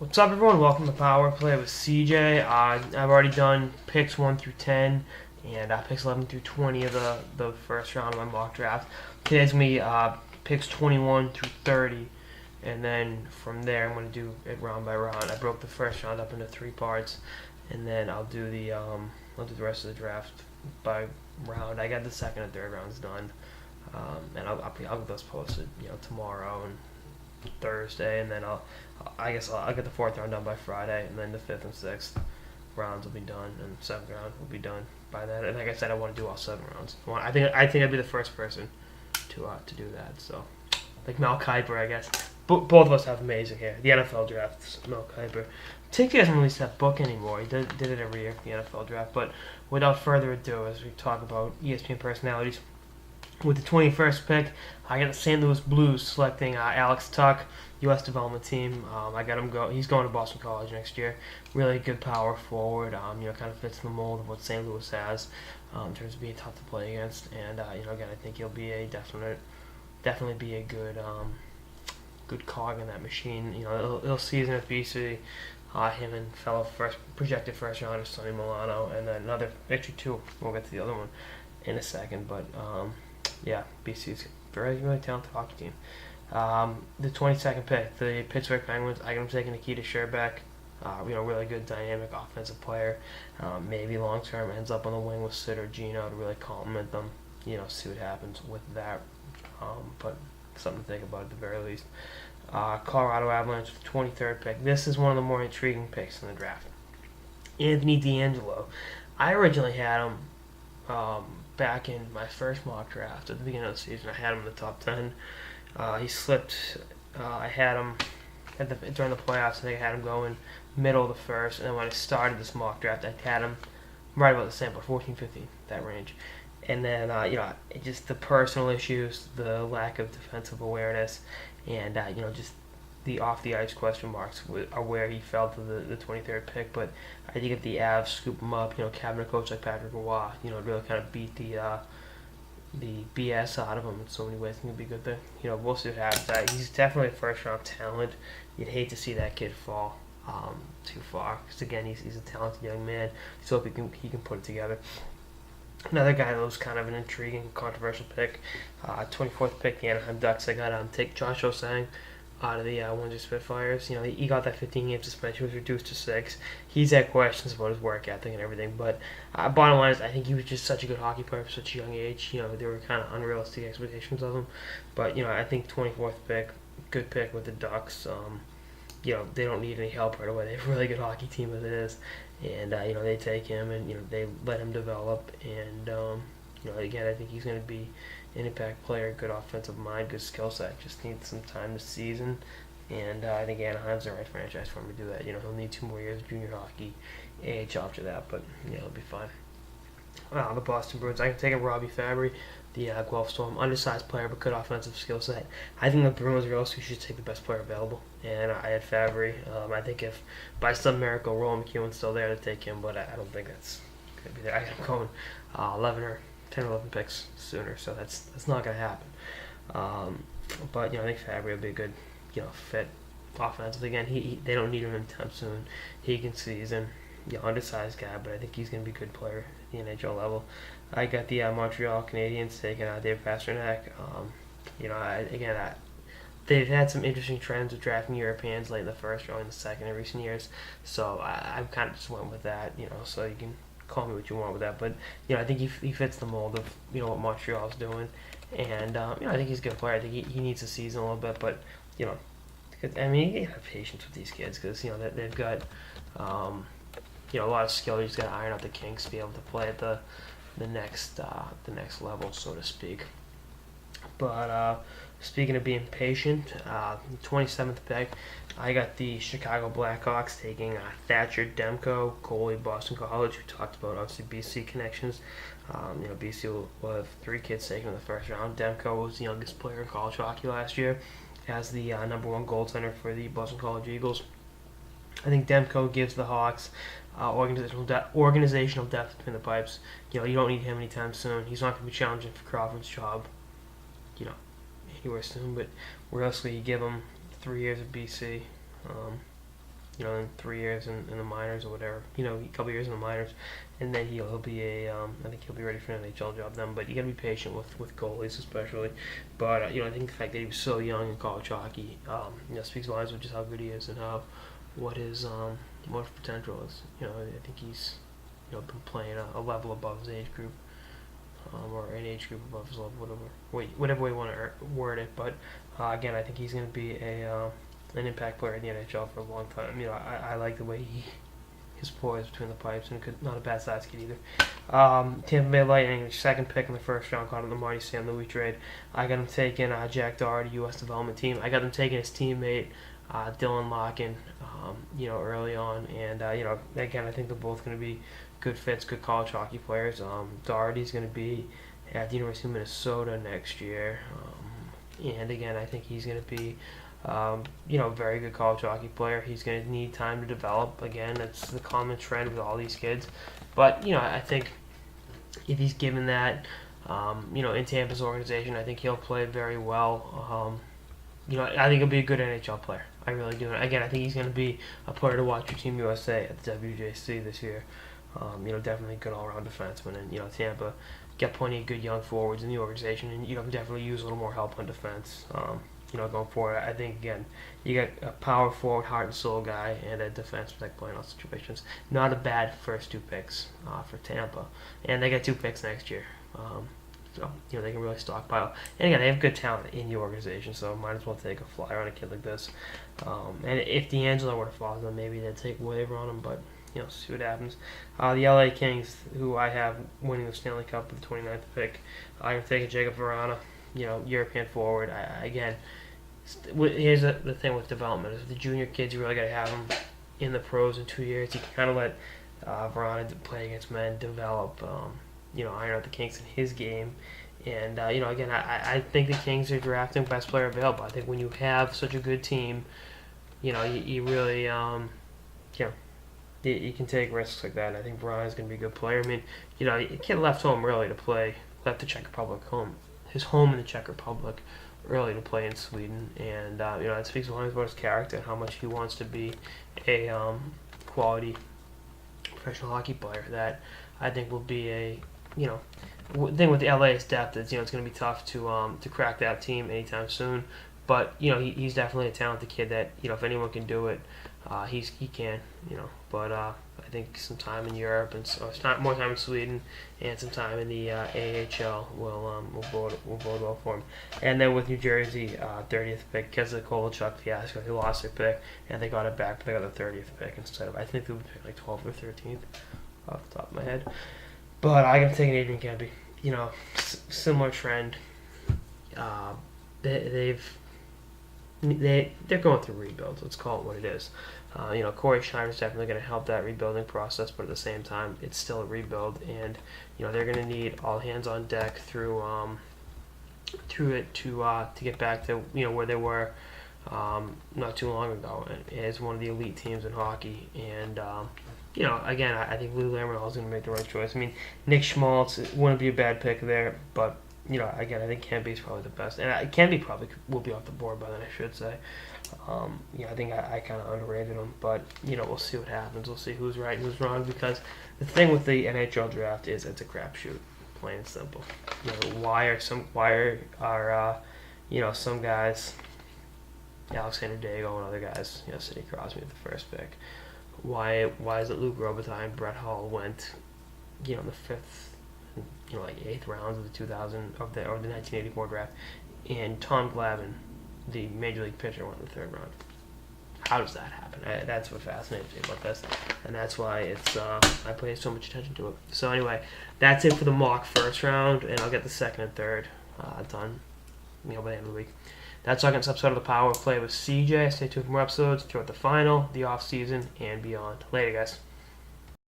What's up, everyone? Welcome to Power Play with CJ. I've already done picks 1 through 10 and picks 11 through 20 of the first round of my mock draft. Today's going to be picks 21 through 30, and then from there I'm going to do it round by round. I broke the first round up into 3 parts, and then I'll do the rest of the draft by round. I got the second and third rounds done, and I'll get those posted, tomorrow and Thursday, and then I'll get the fourth round done by Friday, and then the fifth and sixth rounds will be done, and the seventh round will be done by then. And like I said, I want to do all 7 rounds. I think I'd be the first person to do that. So, like Mel Kiper, I guess. Both of us have amazing hair. The NFL drafts, Mel Kiper. Tiki doesn't release that book anymore. He did it every year for the NFL draft. But without further ado, as we talk about ESPN personalities, with the 21st pick, I got the St. Louis Blues selecting Alex Tuck, U.S. development team. I got him He's going to Boston College next year. Really good power forward. Kind of fits the mold of what St. Louis has in terms of being tough to play against. And again, I think he'll be definitely be a good cog in that machine. He'll season at BC. Him and projected first rounder Sonny Milano, and then actually 2. We'll get to the other one in a second, but. Yeah, BC's really talented hockey team. The 22nd pick, the Pittsburgh Penguins. I'm taking Nikita Sherbak. Really good dynamic offensive player. Maybe long term ends up on the wing with Sid or Gino to really complement them. See what happens with that. But something to think about at the very least. Colorado Avalanche, 23rd pick. This is one of the more intriguing picks in the draft. Anthony DeAngelo. I originally had him back in my first mock draft at the beginning of the season. I had him in the top 10. He slipped. I had him during the playoffs. I think I had him going middle of the first, and then when I started this mock draft, I had him right about the same, about 14, 15, that range. And then just the personal issues, the lack of defensive awareness, and just the off the ice question marks are where he fell to the 23rd pick. But I think if the Avs scoop him up, cabinet coach like Patrick Roy, really kind of beat the BS out of him in so many ways, I think it'd be a good thing. We'll see what happens. He's definitely a first round talent. You'd hate to see that kid fall too far, because again, he's a talented young man. So hope he can put it together. Another guy that was kind of an intriguing, controversial pick, 24th pick, the Anaheim Ducks. I got take Josh Osang out of the Windsor Spitfires. He got that 15-game suspension, was reduced to 6. He's had questions about his work ethic and everything, but bottom line is I think he was just such a good hockey player for such a young age. There were kind of unrealistic expectations of him, but I think 24th pick, good pick with the Ducks. They don't need any help right away. They have a really good hockey team as it is, and they take him and they let him develop, and again, I think he's going to be an impact player, good offensive mind, good skill set. Just needs some time this season, and I think Anaheim's the right franchise for him to do that. He'll need 2 more years of junior hockey, AHL after that, but he'll be fine. The Boston Bruins. I can take a Robbie Fabry, the Guelph Storm, undersized player but good offensive skill set. I think the Bruins realistically should take the best player available, and I had Fabry. I think if by some miracle Rowan McEwen's still there to take him, but I don't think that's going to be there. I got him going 10 or 11 picks sooner, so that's not going to happen. But I think Fabry will be a good fit offensively. Again, they don't need him anytime soon. He can season. Undersized guy, but I think he's going to be a good player at the NHL level. I got the Montreal Canadiens taking Dave Pastrnak. They've had some interesting trends of drafting Europeans late in the first, early in the second in recent years, so I kind of just went with that. So you can call me what you want with that, but I think he fits the mold of what Montreal's doing, and I think he's a good player. I think he needs a season a little bit, but you gotta have patience with these kids, because they've got a lot of skill. You just got to iron out the kinks to be able to play at the next level, so to speak. But speaking of being patient, 27th pick, I got the Chicago Blackhawks taking Thatcher, Demko, goalie, Boston College. We talked about obviously BC connections. BC will have 3 kids taken in the first round. Demko was the youngest player in college hockey last year, as the number 1 goaltender for the Boston College Eagles. I think Demko gives the Hawks organizational depth between the pipes. You don't need him anytime soon. He's not going to be challenging for Crawford's job, anywhere soon. But realistically, you give him 3 years of BC. in 3 years in the minors or whatever, a couple years in the minors, and then he'll be I think he'll be ready for an NHL job then. But you got to be patient with goalies especially. But I think the fact that he was so young in college hockey, speaks volumes of just how good he is and what his potential is. I think he's been playing a level above his age group. Or an age group above his level, whatever way you want to word it. But again, I think he's going to be an impact player in the NHL for a long time. I like the way his poise between the pipes, and not a bad size kid either. Tampa Bay Lightning, second pick in the first round, caught him the Marty St. Louis trade. I got him taking Jack Doherty, U.S. development team. I got him taking his teammate Dylan Larkin, early on, and again, I think they're both going to be good fits, good college hockey players. Doherty's going to be at the University of Minnesota next year, and again, I think he's going to be a very good college hockey player. He's going to need time to develop. Again, that's the common trend with all these kids. But, I think if he's given that, in Tampa's organization, I think he'll play very well. I think he'll be a good NHL player. I really do. Again, I think he's going to be a player to watch for Team USA at the WJC this year. Definitely a good all-around defenseman. And, Tampa got plenty of good young forwards in the organization, and, definitely use a little more help on defense. Going forward, I think, again, you got a power forward, heart and soul guy, and a defense that play in all situations. Not a bad first 2 picks for Tampa. And they got 2 picks next year. So, they can really stockpile. And again, they have good talent in the organization, so might as well take a flyer on a kid like this. And if DeAngelo were to fall, then maybe they'd take a waiver on him, but, see what happens. The LA Kings, who I have winning the Stanley Cup with the 29th pick, I'm taking Jakub Vrana, European forward. Here's the thing with development is the junior kids, you really got to have them in the pros in 2 years. You can kind of let Vrana play against men, develop, iron out the kinks in his game. And, again, I think the Kings are drafting best player available. I think when you have such a good team, you really, you can take risks like that. And I think Vrana's going to be a good player. I mean, the kid left home early to play, left the Czech Republic home. His home in the Czech Republic early to play in Sweden, and that speaks volumes about his character and how much he wants to be a quality professional hockey player. That I think will be the thing with the LA's depth is it's going to be tough to crack that team anytime soon. But he's definitely a talented kid that if anyone can do it, he can. But I think some time in Europe and more time in Sweden and some time in the AHL will bode well for him. And then with New Jersey, 30th pick, because of the Kovalchuk fiasco, they lost their pick and they got it back, but they got the 30th pick instead of, I think they would pick like 12th or 13th off the top of my head. But I got taking Adrian Kempe. Similar trend. They're going through rebuilds. Let's call it what it is. Corey Schneider's definitely going to help that rebuilding process, but at the same time, it's still a rebuild, and they're going to need all hands on deck through it to get back to where they were not too long ago, as one of the elite teams in hockey. And again, I think Lou Lamoriello is going to make the right choice. I mean, Nick Schmaltz wouldn't be a bad pick there, but again, I think Kempe is probably the best, and Kempe probably will be off the board by then, I should say. I think I kind of underrated him, but we'll see what happens. We'll see who's right and who's wrong, because the thing with the NHL draft is it's a crapshoot, plain and simple. Why are some guys, Alexander Dago and other guys, Sidney Crosby at the first pick? Why is it Luke Robitaille and Brett Hull went, in the 5th, like 8th rounds of the 1984 draft, and Tom Glavine, the major league pitcher, went in the 3rd round? How does that happen? That's what fascinates me about this, and that's why I pay so much attention to it. So anyway, that's it for the mock first round, and I'll get the 2nd and 3rd done, by the end of the week. That's our next episode of the Power Play with CJ. Stay tuned for more episodes throughout the final, the off season, and beyond. Later, guys.